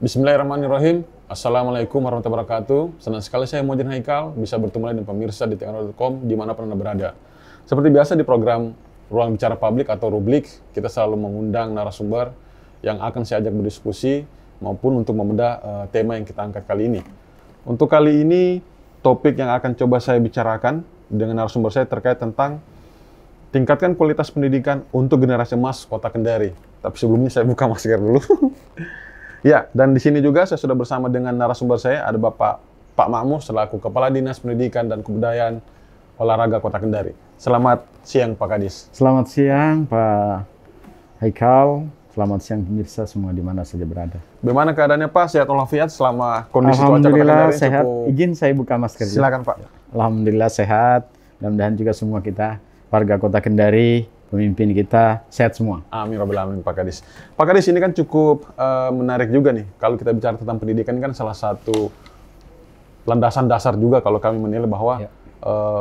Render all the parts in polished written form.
Bismillahirrahmanirrahim. Assalamualaikum warahmatullahi wabarakatuh. Senang sekali saya Muhyiddin Haikal bisa bertemu lagi dengan pemirsa di teknologi.com dimanapun Anda berada. Seperti biasa di program Ruang Bicara Publik atau Rublik, kita selalu mengundang narasumber yang akan saya ajak berdiskusi maupun untuk membedah tema yang kita angkat kali ini. Untuk kali ini, topik yang akan coba saya bicarakan dengan narasumber saya terkait tentang tingkatkan kualitas pendidikan untuk generasi emas Kota Kendari. Tapi sebelumnya saya buka masker dulu. Ya, dan di sini juga saya sudah bersama dengan narasumber saya, ada Pak Makmur selaku Kepala Dinas Pendidikan dan Kebudayaan Olahraga Kota Kendari. Selamat siang Pak Kadis. Selamat siang Pak Haikal, selamat siang pemirsa semua di mana saja berada. Bagaimana keadaannya Pak? Sehat walafiat selama kondisi cuaca Kota Kendari Alhamdulillah sehat. cukup... Izin saya buka masker. Silakan Pak. Alhamdulillah sehat, mudah-mudahan juga semua kita, warga Kota Kendari, pemimpin kita sehat semua. Amin Rabbil Alamin Pak Kadis. Pak Kadis, ini kan cukup menarik juga nih. Kalau kita bicara tentang pendidikan kan salah satu landasan dasar juga kalau kami menilai bahwa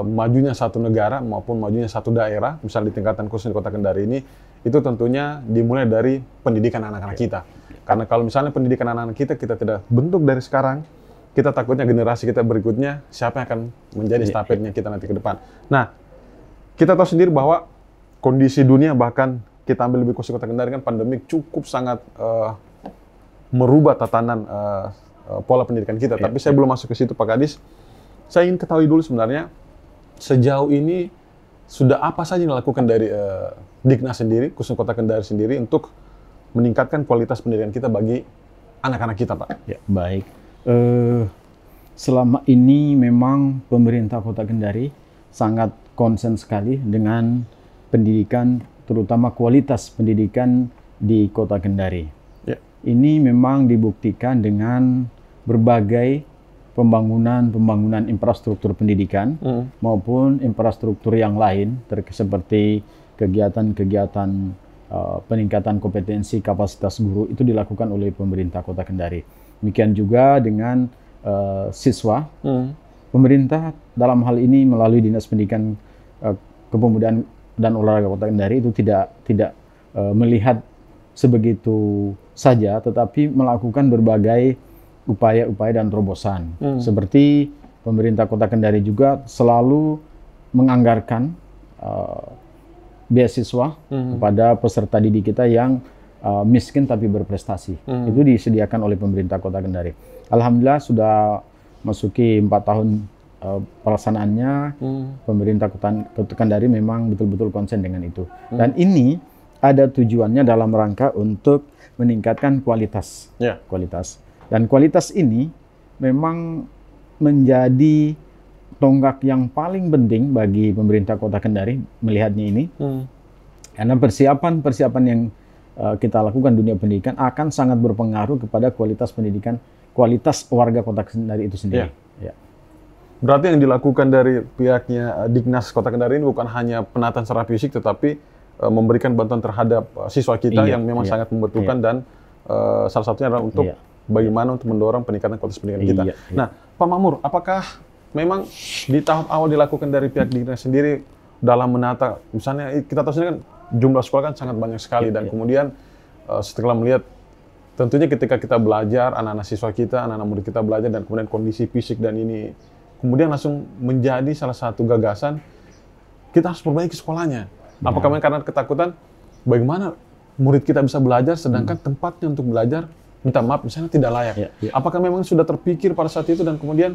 majunya satu negara maupun majunya satu daerah, misalnya di tingkatan khusus di Kota Kendari ini, itu tentunya dimulai dari pendidikan anak-anak kita. Karena kalau misalnya pendidikan anak-anak kita tidak bentuk dari sekarang, kita takutnya generasi kita berikutnya siapa yang akan menjadi stafetnya kita nanti ke depan. Nah, kita tahu sendiri bahwa kondisi dunia, bahkan kita ambil lebih khusus Kota Kendari kan pandemik cukup sangat merubah tatanan pola pendidikan kita. Tapi saya belum masuk ke situ Pak Kadis. Saya ingin ketahui dulu sebenarnya sejauh ini sudah apa saja yang dilakukan dari Diknas sendiri, khusus Kota Kendari sendiri untuk meningkatkan kualitas pendidikan kita bagi anak-anak kita Pak. Ya, baik. Selama ini memang pemerintah Kota Kendari sangat konsen sekali dengan pendidikan, terutama kualitas pendidikan di Kota Kendari. Ya. Ini memang dibuktikan dengan berbagai pembangunan infrastruktur pendidikan maupun infrastruktur yang lain, seperti kegiatan-kegiatan peningkatan kompetensi kapasitas guru itu dilakukan oleh pemerintah Kota Kendari. Demikian juga dengan siswa. Pemerintah dalam hal ini melalui Dinas Pendidikan Kepemudaan dan Olahraga Kota Kendari itu tidak melihat sebegitu saja, tetapi melakukan berbagai upaya-upaya dan terobosan. Seperti pemerintah Kota Kendari juga selalu menganggarkan beasiswa kepada peserta didik kita yang miskin tapi berprestasi. Itu disediakan oleh pemerintah Kota Kendari. Alhamdulillah sudah masuki 4 tahun pelaksanaannya, pemerintah Kota Kendari memang betul-betul konsen dengan itu. Dan ini ada tujuannya dalam rangka untuk meningkatkan kualitas. Kualitas. Dan kualitas ini memang menjadi tonggak yang paling penting bagi pemerintah Kota Kendari melihatnya ini. Karena persiapan yang kita lakukan dunia pendidikan akan sangat berpengaruh kepada kualitas pendidikan, kualitas warga Kota Kendari itu sendiri. Ya. Berarti yang dilakukan dari pihaknya Diknas Kota Kendari ini bukan hanya penataan secara fisik, tetapi memberikan bantuan terhadap siswa kita yang memang sangat membutuhkan dan salah satunya adalah untuk bagaimana untuk mendorong peningkatan kualitas pendidikan kita. Nah, Pak Makmur, apakah memang di tahap awal dilakukan dari pihak Diknas sendiri dalam menata, misalnya kita tahu sendiri kan jumlah sekolah kan sangat banyak sekali dan kemudian setelah melihat tentunya ketika kita belajar, anak-anak siswa kita, anak-anak murid kita belajar dan kemudian kondisi fisik dan ini kemudian langsung menjadi salah satu gagasan kita harus perbaiki sekolahnya. Apakah memang karena ketakutan bagaimana murid kita bisa belajar sedangkan tempatnya untuk belajar, minta maaf misalnya tidak layak. Apakah memang sudah terpikir pada saat itu dan kemudian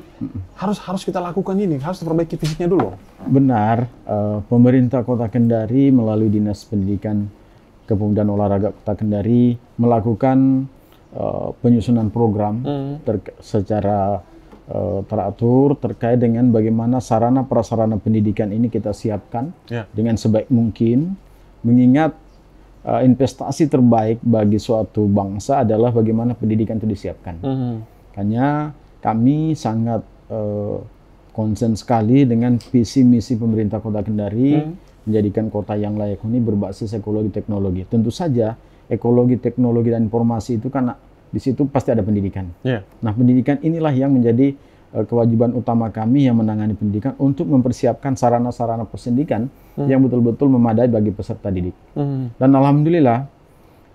harus kita lakukan ini, harus perbaiki fisiknya dulu? Benar, pemerintah Kota Kendari melalui Dinas Pendidikan Kepemudaan Olahraga Kota Kendari melakukan penyusunan program secara teratur terkait dengan bagaimana sarana prasarana pendidikan ini kita siapkan dengan sebaik mungkin, mengingat investasi terbaik bagi suatu bangsa adalah bagaimana pendidikan itu disiapkan. Makanya kami sangat konsen sekali dengan visi misi pemerintah Kota Kendari menjadikan kota yang layak huni berbasis ekologi teknologi. Tentu saja ekologi teknologi dan informasi itu kan di situ pasti ada pendidikan. Nah, pendidikan inilah yang menjadi kewajiban utama kami yang menangani pendidikan untuk mempersiapkan sarana-sarana pendidikan yang betul-betul memadai bagi peserta didik. Dan alhamdulillah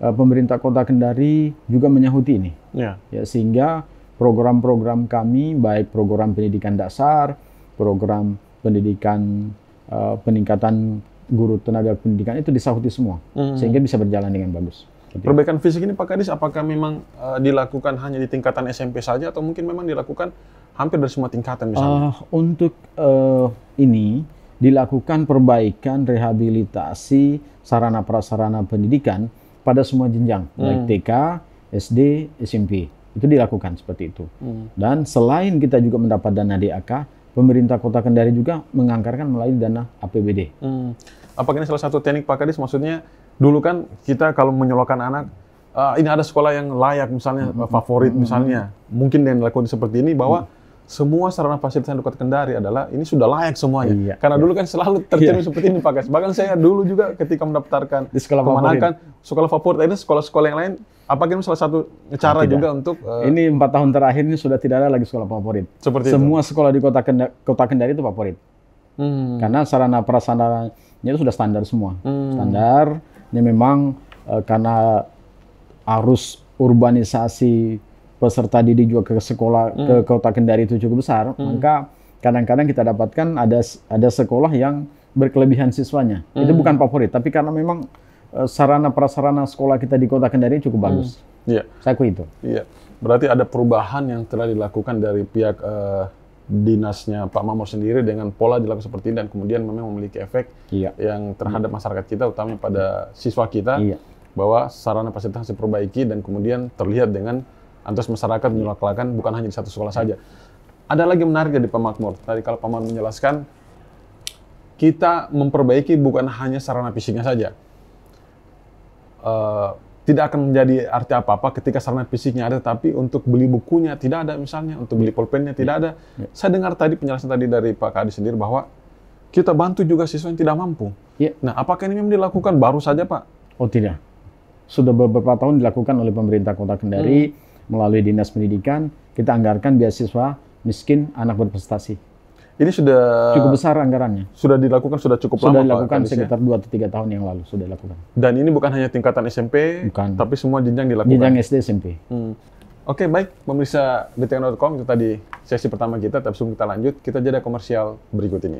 pemerintah Kota Kendari juga menyahuti ini. Ya. Ya, sehingga program-program kami, baik program pendidikan dasar, program pendidikan peningkatan guru tenaga pendidikan itu disahuti semua, sehingga bisa berjalan dengan bagus. Perbaikan fisik ini Pak Kadis, apakah memang dilakukan hanya di tingkatan SMP saja atau mungkin memang dilakukan hampir dari semua tingkatan misalnya? Untuk ini dilakukan perbaikan rehabilitasi sarana prasarana pendidikan pada semua jenjang, baik TK, SD, SMP. Itu dilakukan seperti itu. Dan selain kita juga mendapat dana DAK, pemerintah Kota Kendari juga menganggarkan melalui dana APBD. Apakah ini salah satu teknik Pak Kadis? Maksudnya dulu kan kita kalau menyolokkan anak, ini ada sekolah yang layak misalnya, favorit misalnya, mungkin yang dilakukan seperti ini bahwa semua sarana fasilitas di Kota Kendari adalah ini sudah layak semuanya. Iya, Karena dulu kan selalu tercermin seperti ini Pak Kadis. Bahkan saya dulu juga ketika mendaftarkan di sekolah kemenangan, sekolah favorit, ini sekolah-sekolah yang lain, apakah ini salah satu cara juga untuk... Ini 4 tahun terakhir ini sudah tidak ada lagi sekolah favorit. Seperti semua itu. Sekolah di Kota Kendari itu favorit. Karena sarana prasarananya itu sudah standar semua. Standar, ini memang karena arus urbanisasi peserta didik juga ke sekolah ke Kota Kendari itu cukup besar, maka kadang-kadang kita dapatkan ada sekolah yang berkelebihan siswanya. Itu bukan favorit, tapi karena memang sarana prasarana sekolah kita di Kota Kendari cukup bagus. Iya. Saya akui itu. Iya. Berarti ada perubahan yang telah dilakukan dari pihak dinasnya Pak Mamor sendiri dengan pola dilakukan seperti ini dan kemudian memang memiliki efek yang terhadap masyarakat kita, utamanya pada siswa kita, bahwa sarana fasilitas diperbaiki dan kemudian terlihat dengan antusias masyarakat menyolokkan bukan hanya di satu sekolah saja. Ada lagi menarik dari Pak Makmur. Tadi kalau Pak Makmur menjelaskan, kita memperbaiki bukan hanya sarana fisiknya saja. Tidak akan menjadi arti apa-apa ketika sarana fisiknya ada, tapi untuk beli bukunya tidak ada misalnya, untuk beli pulpennya tidak ada. Saya dengar tadi penjelasan tadi dari Pak Kadis sendiri bahwa kita bantu juga siswa yang tidak mampu. Nah, apakah ini memang dilakukan baru saja, Pak? Oh tidak. Sudah beberapa tahun dilakukan oleh pemerintah Kota Kendari, melalui Dinas Pendidikan, kita anggarkan beasiswa miskin anak berprestasi. Ini sudah cukup besar anggarannya. Sudah dilakukan, sudah cukup lama, Pak? Sudah dilakukan sekitar 2 atau 3 tahun yang lalu, sudah dilakukan. Dan ini bukan hanya tingkatan SMP, tapi semua jenjang dilakukan? Jenjang SD, SMP. Oke, baik. Pemirsa DTN.com, itu tadi sesi pertama kita, tapi sebelum kita lanjut, kita jeda komersial berikut ini.